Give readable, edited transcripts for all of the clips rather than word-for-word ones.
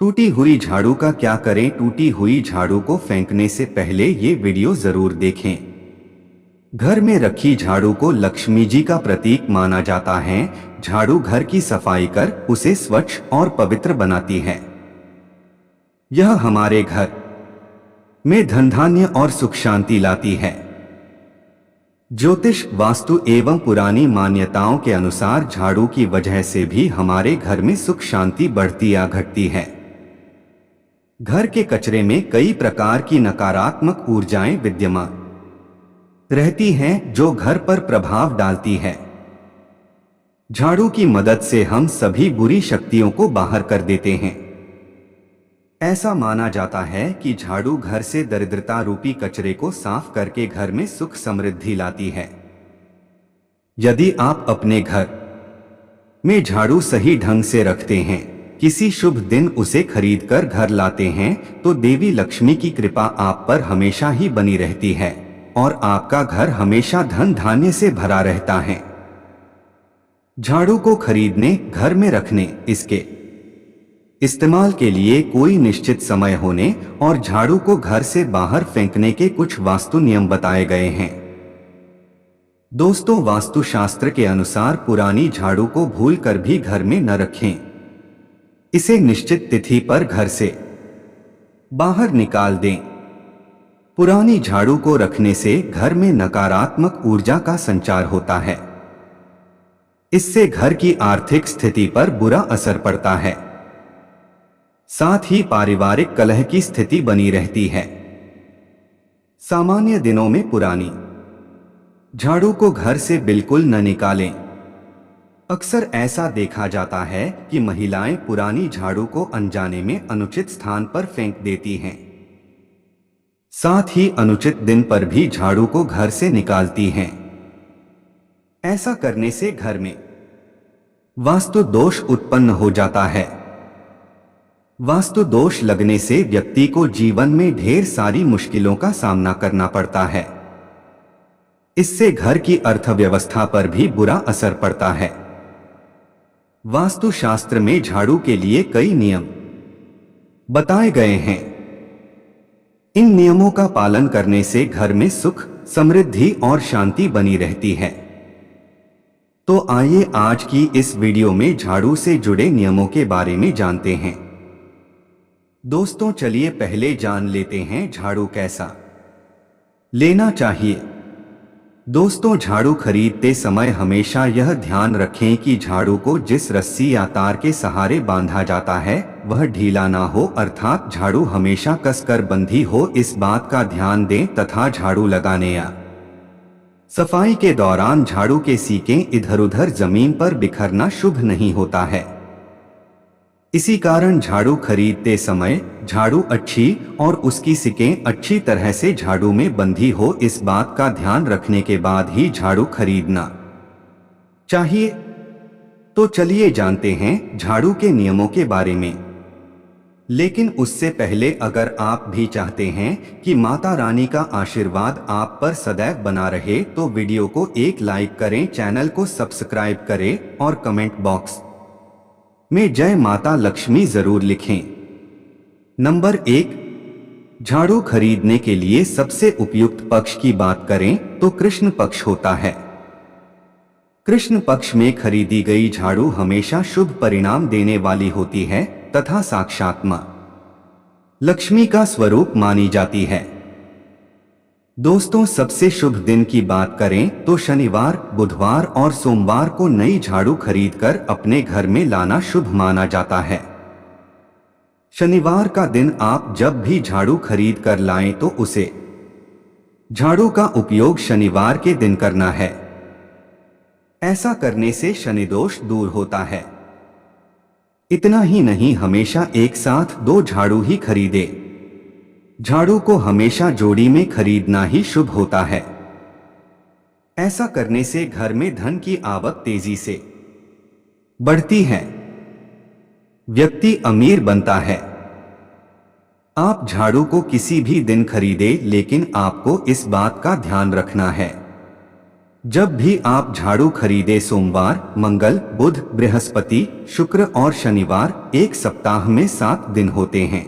टूटी हुई झाड़ू का क्या करें? टूटी हुई झाड़ू को फेंकने से पहले ये वीडियो जरूर देखें। घर में रखी झाड़ू को लक्ष्मी जी का प्रतीक माना जाता है। झाड़ू घर की सफाई कर उसे स्वच्छ और पवित्र बनाती है। यह हमारे घर में धन धान्य और सुख शांति लाती है। ज्योतिष, वास्तु एवं पुरानी मान्यताओं के अनुसार झाड़ू की वजह से भी हमारे घर में सुख शांति बढ़ती या घटती है। घर के कचरे में कई प्रकार की नकारात्मक ऊर्जाएं विद्यमान रहती हैं जो घर पर प्रभाव डालती है। झाड़ू की मदद से हम सभी बुरी शक्तियों को बाहर कर देते हैं। ऐसा माना जाता है कि झाड़ू घर से दरिद्रता रूपी कचरे को साफ करके घर में सुख समृद्धि लाती है। यदि आप अपने घर में झाड़ू सही ढंग से रखते हैं, किसी शुभ दिन उसे खरीदकर घर लाते हैं, तो देवी लक्ष्मी की कृपा आप पर हमेशा ही बनी रहती है और आपका घर हमेशा धन धान्य से भरा रहता है। झाड़ू को खरीदने, घर में रखने, इसके इस्तेमाल के लिए कोई निश्चित समय होने और झाड़ू को घर से बाहर फेंकने के कुछ वास्तु नियम बताए गए हैं। दोस्तों, वास्तुशास्त्र के अनुसार पुरानी झाड़ू को भूलकर भी घर में न रखें। इसे निश्चित तिथि पर घर से बाहर निकाल दें। पुरानी झाड़ू को रखने से घर में नकारात्मक ऊर्जा का संचार होता है। इससे घर की आर्थिक स्थिति पर बुरा असर पड़ता है। साथ ही पारिवारिक कलह की स्थिति बनी रहती है। सामान्य दिनों में पुरानी झाड़ू को घर से बिल्कुल न निकालें। अक्सर ऐसा देखा जाता है कि महिलाएं पुरानी झाड़ू को अनजाने में अनुचित स्थान पर फेंक देती हैं। साथ ही अनुचित दिन पर भी झाड़ू को घर से निकालती हैं। ऐसा करने से घर में वास्तु दोष उत्पन्न हो जाता है। वास्तु दोष लगने से व्यक्ति को जीवन में ढेर सारी मुश्किलों का सामना करना पड़ता है। इससे घर की अर्थव्यवस्था पर भी बुरा असर पड़ता है। वास्तुशास्त्र में झाड़ू के लिए कई नियम बताए गए हैं। इन नियमों का पालन करने से घर में सुख, समृद्धि और शांति बनी रहती है। तो आइए आज की इस वीडियो में झाड़ू से जुड़े नियमों के बारे में जानते हैं। दोस्तों, चलिए पहले जान लेते हैं झाड़ू कैसा लेना चाहिए। दोस्तों, झाड़ू खरीदते समय हमेशा यह ध्यान रखें कि झाड़ू को जिस रस्सी या तार के सहारे बांधा जाता है वह ढीला ना हो, अर्थात झाड़ू हमेशा कसकर बंधी हो। इस बात का ध्यान दें तथा झाड़ू लगाने या सफाई के दौरान झाड़ू के सीकें इधर उधर जमीन पर बिखरना शुभ नहीं होता है। इसी कारण झाड़ू खरीदते समय झाड़ू अच्छी और उसकी सिकें अच्छी तरह से झाड़ू में बंधी हो, इस बात का ध्यान रखने के बाद ही झाड़ू खरीदना चाहिए। तो चलिए जानते हैं झाड़ू के नियमों के बारे में। लेकिन उससे पहले अगर आप भी चाहते हैं कि माता रानी का आशीर्वाद आप पर सदैव बना रहे, तो वीडियो को एक लाइक करें, चैनल को सब्सक्राइब करें और कमेंट बॉक्स में जय माता लक्ष्मी जरूर लिखें। नंबर 1, झाड़ू खरीदने के लिए सबसे उपयुक्त पक्ष की बात करें तो कृष्ण पक्ष होता है। कृष्ण पक्ष में खरीदी गई झाड़ू हमेशा शुभ परिणाम देने वाली होती है तथा साक्षात मां लक्ष्मी का स्वरूप मानी जाती है। दोस्तों, सबसे शुभ दिन की बात करें तो शनिवार, बुधवार और सोमवार को नई झाड़ू खरीदकर अपने घर में लाना शुभ माना जाता है। शनिवार का दिन आप जब भी झाड़ू खरीद कर लाएं तो उसे झाड़ू का उपयोग शनिवार के दिन करना है। ऐसा करने से शनि दोष दूर होता है। इतना ही नहीं, हमेशा एक साथ 2 झाड़ू ही खरीदे। झाड़ू को हमेशा जोड़ी में खरीदना ही शुभ होता है। ऐसा करने से घर में धन की आवक तेजी से बढ़ती है। व्यक्ति अमीर बनता है। आप झाड़ू को किसी भी दिन खरीदे, लेकिन आपको इस बात का ध्यान रखना है जब भी आप झाड़ू खरीदे सोमवार, मंगल, बुध, बृहस्पति, शुक्र और शनिवार, एक सप्ताह में 7 दिन होते हैं।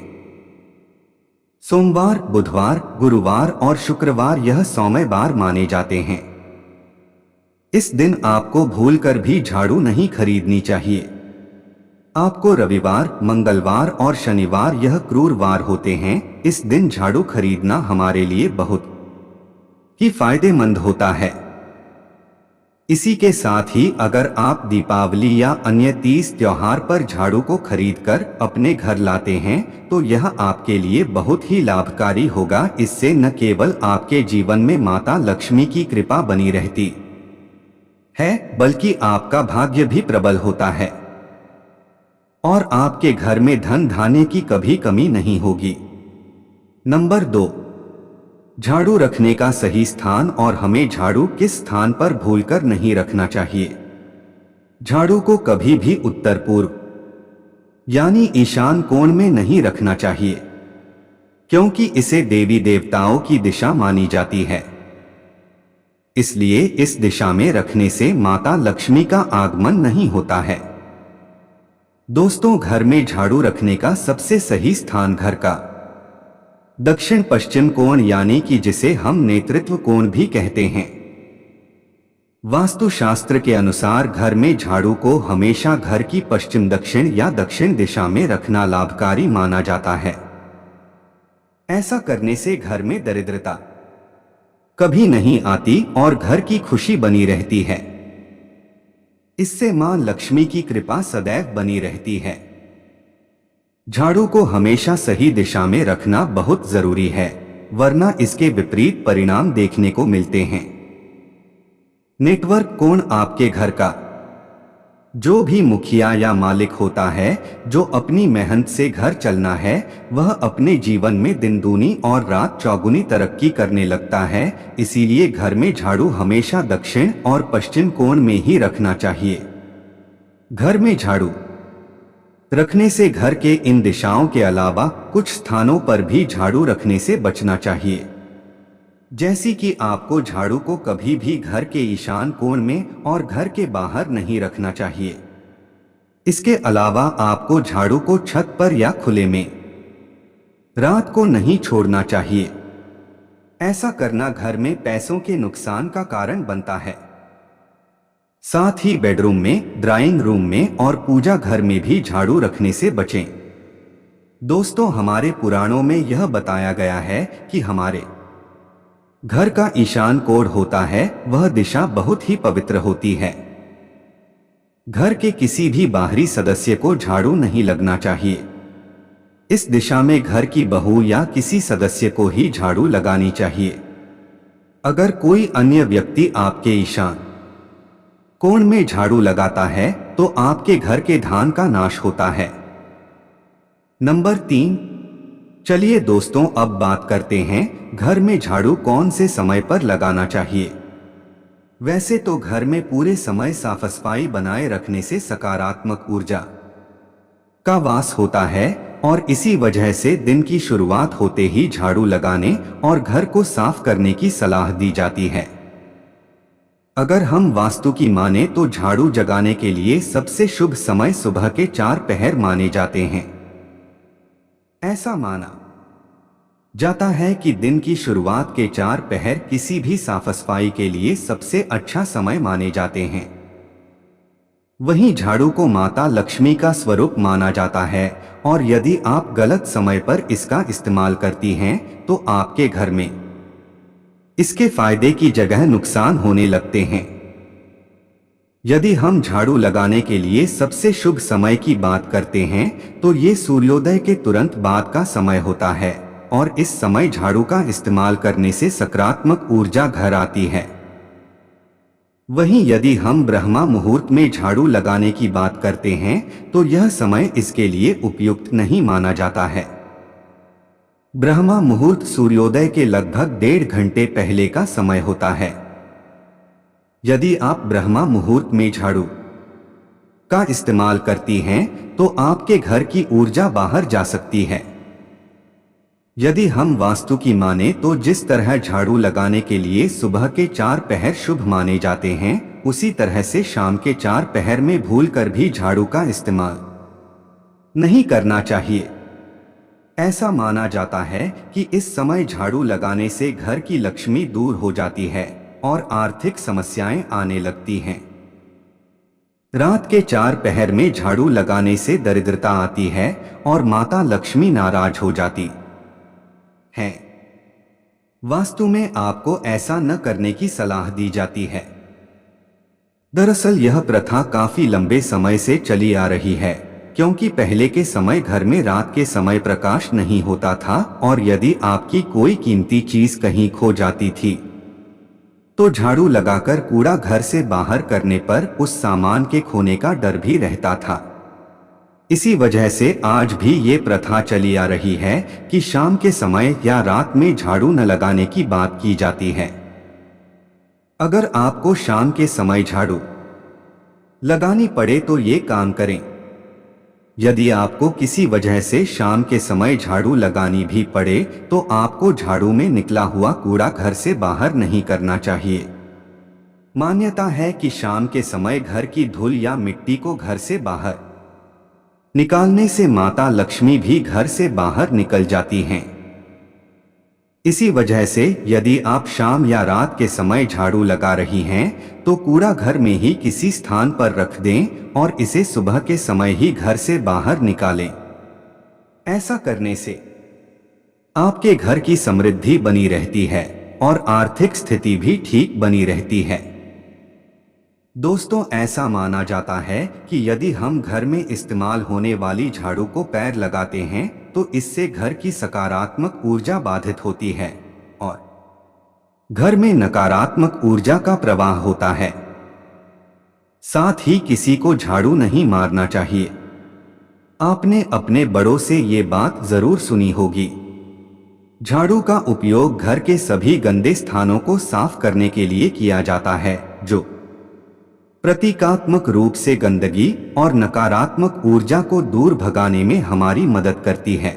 सोमवार, बुधवार, गुरुवार और शुक्रवार यह सौम्य बार माने जाते हैं। इस दिन आपको भूलकर भी झाड़ू नहीं खरीदनी चाहिए। आपको रविवार, मंगलवार और शनिवार यह क्रूर वार होते हैं। इस दिन झाड़ू खरीदना हमारे लिए बहुत ही फायदेमंद होता है। इसी के साथ ही अगर आप दीपावली या अन्य तीज त्योहार पर झाड़ू को खरीदकर अपने घर लाते हैं तो यह आपके लिए बहुत ही लाभकारी होगा। इससे न केवल आपके जीवन में माता लक्ष्मी की कृपा बनी रहती है बल्कि आपका भाग्य भी प्रबल होता है और आपके घर में धन धान्य की कभी कमी नहीं होगी। नंबर 2, झाड़ू रखने का सही स्थान और हमें झाड़ू किस स्थान पर भूलकर नहीं रखना चाहिए। झाड़ू को कभी भी उत्तर पूर्व यानी ईशान कोण में नहीं रखना चाहिए क्योंकि इसे देवी देवताओं की दिशा मानी जाती है। इसलिए इस दिशा में रखने से माता लक्ष्मी का आगमन नहीं होता है। दोस्तों, घर में झाड़ू रखने का सबसे सही स्थान घर का दक्षिण पश्चिम कोण यानी कि जिसे हम नेतृत्व कोण भी कहते हैं। वास्तुशास्त्र के अनुसार घर में झाड़ू को हमेशा घर की पश्चिम दक्षिण या दक्षिण दिशा में रखना लाभकारी माना जाता है। ऐसा करने से घर में दरिद्रता कभी नहीं आती और घर की खुशी बनी रहती है। इससे मां लक्ष्मी की कृपा सदैव बनी रहती है। झाड़ू को हमेशा सही दिशा में रखना बहुत जरूरी है, वरना इसके विपरीत परिणाम देखने को मिलते हैं। नेटवर्क कोण आपके घर का जो भी मुखिया या मालिक होता है, जो अपनी मेहनत से घर चलना है, वह अपने जीवन में दिन दूनी और रात चौगुनी तरक्की करने लगता है। इसीलिए घर में झाड़ू हमेशा दक्षिण और पश्चिम कोण में ही रखना चाहिए। घर में झाड़ू रखने से घर के इन दिशाओं के अलावा कुछ स्थानों पर भी झाड़ू रखने से बचना चाहिए। जैसी कि आपको झाड़ू को कभी भी घर के ईशान कोण में और घर के बाहर नहीं रखना चाहिए। इसके अलावा आपको झाड़ू को छत पर या खुले में रात को नहीं छोड़ना चाहिए। ऐसा करना घर में पैसों के नुकसान का कारण बनता है। साथ ही बेडरूम में, ड्राइंग रूम में और पूजा घर में भी झाड़ू रखने से बचें। दोस्तों, हमारे पुराणों में यह बताया गया है कि हमारे घर का ईशान कोण होता है, वह दिशा बहुत ही पवित्र होती है। घर के किसी भी बाहरी सदस्य को झाड़ू नहीं लगना चाहिए। इस दिशा में घर की बहू या किसी सदस्य को ही झाड़ू लगानी चाहिए। अगर कोई अन्य व्यक्ति आपके ईशान कोण में झाड़ू लगाता है तो आपके घर के धन का नाश होता है। नंबर 3, चलिए दोस्तों अब बात करते हैं घर में झाड़ू कौन से समय पर लगाना चाहिए। वैसे तो घर में पूरे समय साफ सफाई बनाए रखने से सकारात्मक ऊर्जा का वास होता है और इसी वजह से दिन की शुरुआत होते ही झाड़ू लगाने और घर को साफ करने की सलाह दी जाती है। अगर हम वास्तु की माने तो झाड़ू जगाने के लिए सबसे शुभ समय सुबह के 4 पहर माने जाते हैं। ऐसा माना जाता है कि दिन की शुरुआत के 4 पहर किसी भी साफ सफाई के लिए सबसे अच्छा समय माने जाते हैं। वहीं झाड़ू को माता लक्ष्मी का स्वरूप माना जाता है और यदि आप गलत समय पर इसका इस्तेमाल करती हैं तो आपके घर में इसके फायदे की जगह नुकसान होने लगते हैं। यदि हम झाड़ू लगाने के लिए सबसे शुभ समय की बात करते हैं तो ये सूर्योदय के तुरंत बाद का समय होता है और इस समय झाड़ू का इस्तेमाल करने से सकारात्मक ऊर्जा घर आती है। वहीं यदि हम ब्रह्मा मुहूर्त में झाड़ू लगाने की बात करते हैं तो यह समय इसके लिए उपयुक्त नहीं माना जाता है। ब्रह्मा मुहूर्त सूर्योदय के लगभग 1.5 घंटे पहले का समय होता है। यदि आप ब्रह्मा मुहूर्त में झाड़ू का इस्तेमाल करती हैं तो आपके घर की ऊर्जा बाहर जा सकती है। यदि हम वास्तु की माने तो जिस तरह झाड़ू लगाने के लिए सुबह के 4 पहर शुभ माने जाते हैं, उसी तरह से शाम के 4 पहर में भूलकर भी झाड़ू का इस्तेमाल नहीं करना चाहिए। ऐसा माना जाता है कि इस समय झाड़ू लगाने से घर की लक्ष्मी दूर हो जाती है और आर्थिक समस्याएं आने लगती हैं। रात के 4 पहर में झाड़ू लगाने से दरिद्रता आती है और माता लक्ष्मी नाराज हो जाती है। वास्तु में आपको ऐसा न करने की सलाह दी जाती है। दरअसल यह प्रथा काफी लंबे समय से चली आ रही है, क्योंकि पहले के समय घर में रात के समय प्रकाश नहीं होता था और यदि आपकी कोई कीमती चीज कहीं खो जाती थी तो झाड़ू लगाकर कूड़ा घर से बाहर करने पर उस सामान के खोने का डर भी रहता था। इसी वजह से आज भी ये प्रथा चली आ रही है कि शाम के समय या रात में झाड़ू न लगाने की बात की जाती है। अगर आपको शाम के समय झाड़ू लगानी पड़े तो ये काम करें। यदि आपको किसी वजह से शाम के समय झाड़ू लगानी भी पड़े तो आपको झाड़ू में निकला हुआ कूड़ा घर से बाहर नहीं करना चाहिए। मान्यता है कि शाम के समय घर की धूल या मिट्टी को घर से बाहर निकालने से माता लक्ष्मी भी घर से बाहर निकल जाती हैं। इसी वजह से यदि आप शाम या रात के समय झाड़ू लगा रही हैं तो कूड़ा घर में ही किसी स्थान पर रख दें और इसे सुबह के समय ही घर से बाहर निकालें। ऐसा करने से आपके घर की समृद्धि बनी रहती है और आर्थिक स्थिति भी ठीक बनी रहती है। दोस्तों, ऐसा माना जाता है कि यदि हम घर में इस्तेमाल होने वाली झाड़ू को पैर लगाते हैं तो इससे घर की सकारात्मक ऊर्जा बाधित होती है और घर में नकारात्मक ऊर्जा का प्रवाह होता है। साथ ही किसी को झाड़ू नहीं मारना चाहिए। आपने अपने बड़ों से ये बात जरूर सुनी होगी। झाड़ू का उपयोग घर के सभी गंदे स्थानों को साफ करने के लिए किया जाता है, जो प्रतीकात्मक रूप से गंदगी और नकारात्मक ऊर्जा को दूर भगाने में हमारी मदद करती है।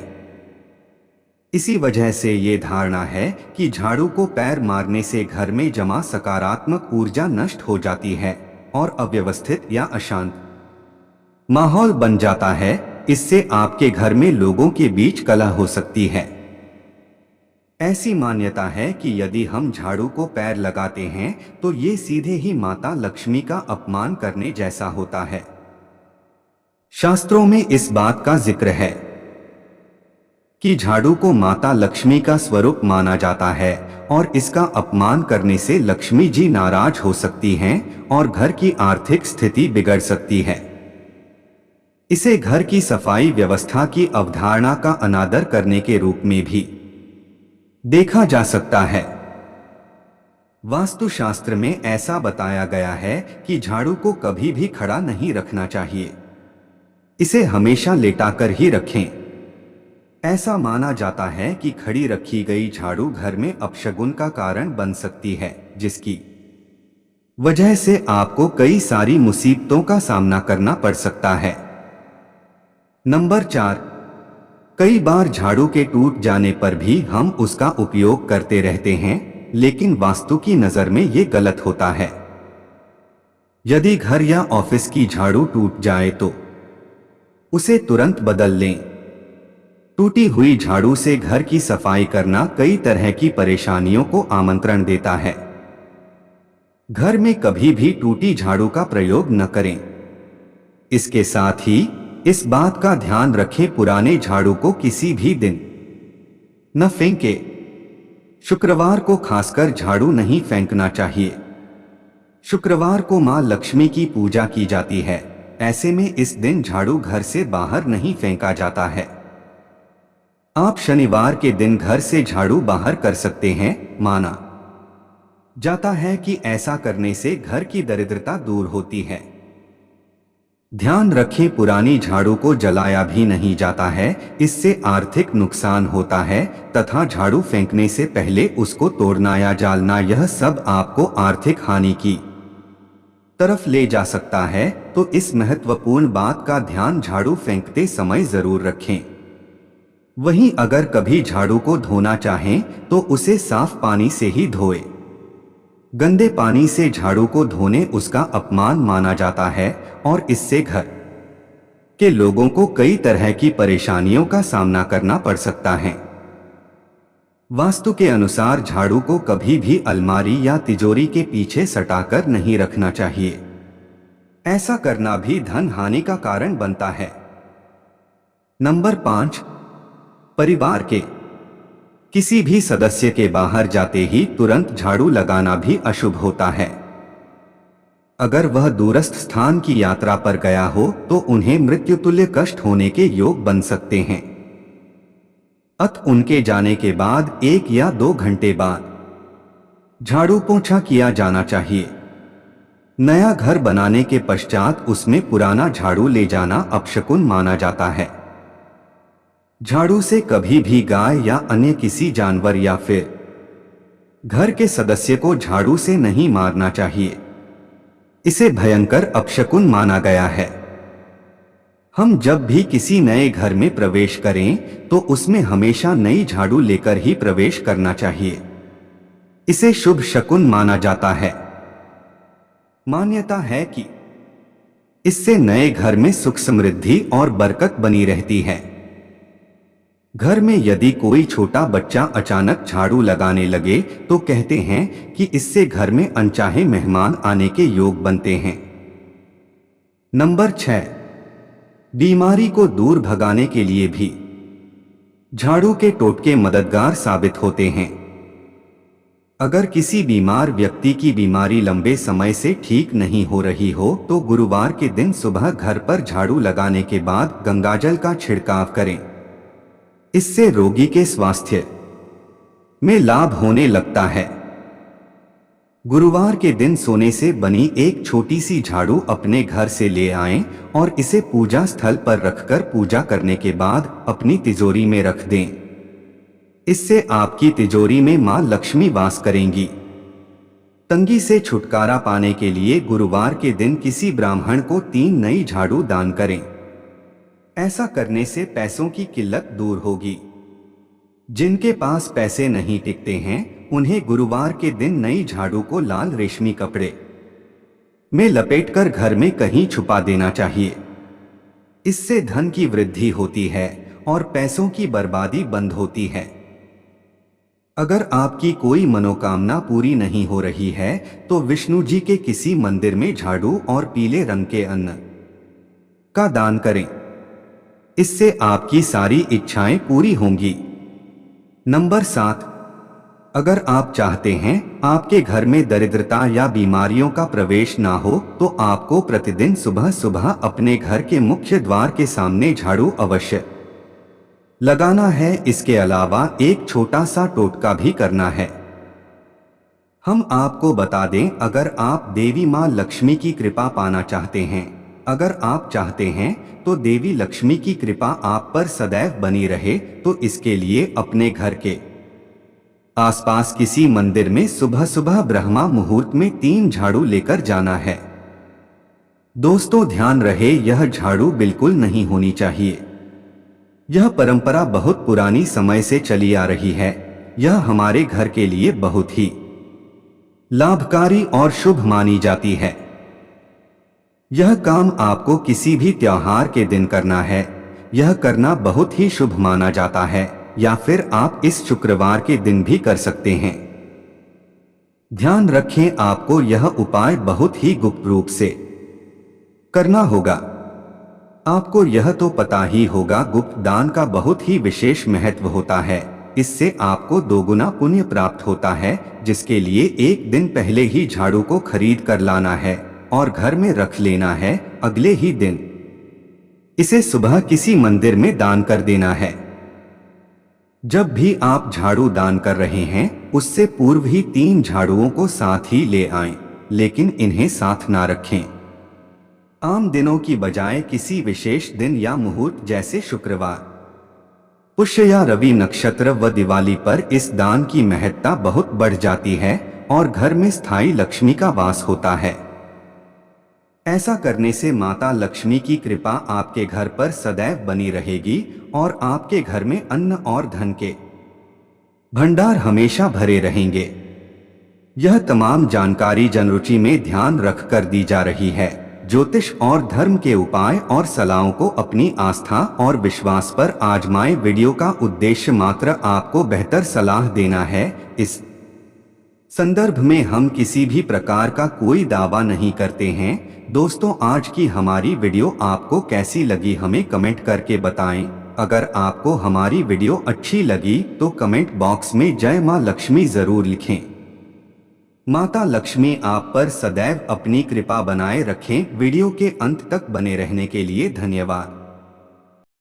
इसी वजह से ये धारणा है कि झाड़ू को पैर मारने से घर में जमा सकारात्मक ऊर्जा नष्ट हो जाती है और अव्यवस्थित या अशांत माहौल बन जाता है। इससे आपके घर में लोगों के बीच कलह हो सकती है। ऐसी मान्यता है कि यदि हम झाड़ू को पैर लगाते हैं तो ये सीधे ही माता लक्ष्मी का अपमान करने जैसा होता है। शास्त्रों में इस बात का जिक्र है कि झाड़ू को माता लक्ष्मी का स्वरूप माना जाता है और इसका अपमान करने से लक्ष्मी जी नाराज हो सकती हैं और घर की आर्थिक स्थिति बिगड़ सकती है। इसे घर की सफाई व्यवस्था की अवधारणा का अनादर करने के रूप में भी देखा जा सकता है। वास्तुशास्त्र में ऐसा बताया गया है कि झाड़ू को कभी भी खड़ा नहीं रखना चाहिए, इसे हमेशा लेटाकर ही रखें। ऐसा माना जाता है कि खड़ी रखी गई झाड़ू घर में अपशगुन का कारण बन सकती है, जिसकी वजह से आपको कई सारी मुसीबतों का सामना करना पड़ सकता है। नंबर 4, कई बार झाड़ू के टूट जाने पर भी हम उसका उपयोग करते रहते हैं, लेकिन वास्तु की नजर में ये गलत होता है। यदि घर या ऑफिस की झाड़ू टूट जाए तो उसे तुरंत बदल लें। टूटी हुई झाड़ू से घर की सफाई करना कई तरह की परेशानियों को आमंत्रण देता है। घर में कभी भी टूटी झाड़ू का प्रयोग न करें। इसके साथ ही इस बात का ध्यान रखें, पुराने झाड़ू को किसी भी दिन न फेंके। शुक्रवार को खासकर झाड़ू नहीं फेंकना चाहिए। शुक्रवार को मां लक्ष्मी की पूजा की जाती है, ऐसे में इस दिन झाड़ू घर से बाहर नहीं फेंका जाता है। आप शनिवार के दिन घर से झाड़ू बाहर कर सकते हैं। माना जाता है कि ऐसा करने से घर की दरिद्रता दूर होती है। ध्यान रखें, पुरानी झाड़ू को जलाया भी नहीं जाता है, इससे आर्थिक नुकसान होता है तथा झाड़ू फेंकने से पहले उसको तोड़ना या जालना, यह सब आपको आर्थिक हानि की तरफ ले जा सकता है। तो इस महत्वपूर्ण बात का ध्यान झाड़ू फेंकते समय जरूर रखें। वहीं अगर कभी झाड़ू को धोना चाहें तो उसे साफ पानी से ही धोए। गंदे पानी से झाड़ू को धोने उसका अपमान माना जाता है और इससे घर के लोगों को कई तरह की परेशानियों का सामना करना पड़ सकता है। वास्तु के अनुसार झाड़ू को कभी भी अलमारी या तिजोरी के पीछे सटाकर नहीं रखना चाहिए। ऐसा करना भी धन हानि का कारण बनता है। नंबर 5, परिवार के किसी भी सदस्य के बाहर जाते ही तुरंत झाड़ू लगाना भी अशुभ होता है। अगर वह दूरस्थ स्थान की यात्रा पर गया हो तो उन्हें मृत्युतुल्य कष्ट होने के योग बन सकते हैं। उनके जाने के बाद 1 या 2 घंटे बाद झाड़ू पोंछा किया जाना चाहिए। नया घर बनाने के पश्चात उसमें पुराना झाड़ू ले जाना अपशकुन माना जाता है। झाड़ू से कभी भी गाय या अन्य किसी जानवर या फिर घर के सदस्य को झाड़ू से नहीं मारना चाहिए। इसे भयंकर अपशकुन माना गया है। हम जब भी किसी नए घर में प्रवेश करें तो उसमें हमेशा नई झाड़ू लेकर ही प्रवेश करना चाहिए। इसे शुभ शकुन माना जाता है। मान्यता है कि इससे नए घर में सुख समृद्धि और बरकत बनी रहती है। घर में यदि कोई छोटा बच्चा अचानक झाड़ू लगाने लगे तो कहते हैं कि इससे घर में अनचाहे मेहमान आने के योग बनते हैं। नंबर 6, बीमारी को दूर भगाने के लिए भी झाड़ू के टोटके मददगार साबित होते हैं। अगर किसी बीमार व्यक्ति की बीमारी लंबे समय से ठीक नहीं हो रही हो तो गुरुवार के दिन सुबह घर पर झाड़ू लगाने के बाद गंगाजल का छिड़काव करें। इससे रोगी के स्वास्थ्य में लाभ होने लगता है। गुरुवार के दिन सोने से बनी एक छोटी सी झाड़ू अपने घर से ले आएं और इसे पूजा स्थल पर रखकर पूजा करने के बाद अपनी तिजोरी में रख दें। इससे आपकी तिजोरी में मां लक्ष्मी वास करेंगी। तंगी से छुटकारा पाने के लिए गुरुवार के दिन किसी ब्राह्मण को 3 नई झाड़ू दान करें। ऐसा करने से पैसों की किल्लत दूर होगी। जिनके पास पैसे नहीं टिकते हैं उन्हें गुरुवार के दिन नई झाड़ू को लाल रेशमी कपड़े में लपेटकर घर में कहीं छुपा देना चाहिए। इससे धन की वृद्धि होती है और पैसों की बर्बादी बंद होती है। अगर आपकी कोई मनोकामना पूरी नहीं हो रही है तो विष्णु जी के किसी मंदिर में झाड़ू और पीले रंग के अन्न का दान करें। इससे आपकी सारी इच्छाएं पूरी होंगी। नंबर 7, अगर आप चाहते हैं आपके घर में दरिद्रता या बीमारियों का प्रवेश ना हो तो आपको प्रतिदिन सुबह सुबह अपने घर के मुख्य द्वार के सामने झाड़ू अवश्य लगाना है। इसके अलावा एक छोटा सा टोटका भी करना है। हम आपको बता दें, अगर आप देवी मां लक्ष्मी की कृपा पाना चाहते हैं, अगर आप चाहते हैं तो देवी लक्ष्मी की कृपा आप पर सदैव बनी रहे तो इसके लिए अपने घर के आसपास किसी मंदिर में सुबह सुबह ब्रह्मा मुहूर्त में 3 झाड़ू लेकर जाना है। दोस्तों ध्यान रहे, यह झाड़ू बिल्कुल नहीं होनी चाहिए। यह परंपरा बहुत पुरानी समय से चली आ रही है। यह हमारे घर के लिए बहुत ही लाभकारी और शुभ मानी जाती है। यह काम आपको किसी भी त्योहार के दिन करना है। यह करना बहुत ही शुभ माना जाता है, या फिर आप इस शुक्रवार के दिन भी कर सकते हैं। ध्यान रखें, आपको यह उपाय बहुत ही गुप्त रूप से करना होगा। आपको यह तो पता ही होगा, गुप्त दान का बहुत ही विशेष महत्व होता है। इससे आपको 2 गुना पुण्य प्राप्त होता है, जिसके लिए एक दिन पहले ही झाड़ू को खरीद कर लाना है और घर में रख लेना है। अगले ही दिन इसे सुबह किसी मंदिर में दान कर देना है। जब भी आप झाड़ू दान कर रहे हैं उससे पूर्व ही 3 झाड़ुओं को साथ ही ले आएं, लेकिन इन्हें साथ ना रखें। आम दिनों की बजाय किसी विशेष दिन या मुहूर्त जैसे शुक्रवार, पुष्य या रवि नक्षत्र व दिवाली पर इस दान की महत्ता बहुत बढ़ जाती है और घर में स्थायी लक्ष्मी का वास होता है। ऐसा करने से माता लक्ष्मी की कृपा आपके घर पर सदैव बनी रहेगी और आपके घर में अन्न और धन के भंडार हमेशा भरे रहेंगे। यह तमाम जानकारी जनरुचि में ध्यान रख कर दी जा रही है। ज्योतिष और धर्म के उपाय और सलाहों को अपनी आस्था और विश्वास पर आजमाएं। वीडियो का उद्देश्य मात्र आपको बेहतर सलाह देना है। इस संदर्भ में हम किसी भी प्रकार का कोई दावा नहीं करते हैं। दोस्तों, आज की हमारी वीडियो आपको कैसी लगी हमें कमेंट करके बताएं। अगर आपको हमारी वीडियो अच्छी लगी तो कमेंट बॉक्स में जय मां लक्ष्मी जरूर लिखें। माता लक्ष्मी आप पर सदैव अपनी कृपा बनाए रखें। वीडियो के अंत तक बने रहने के लिए धन्यवाद।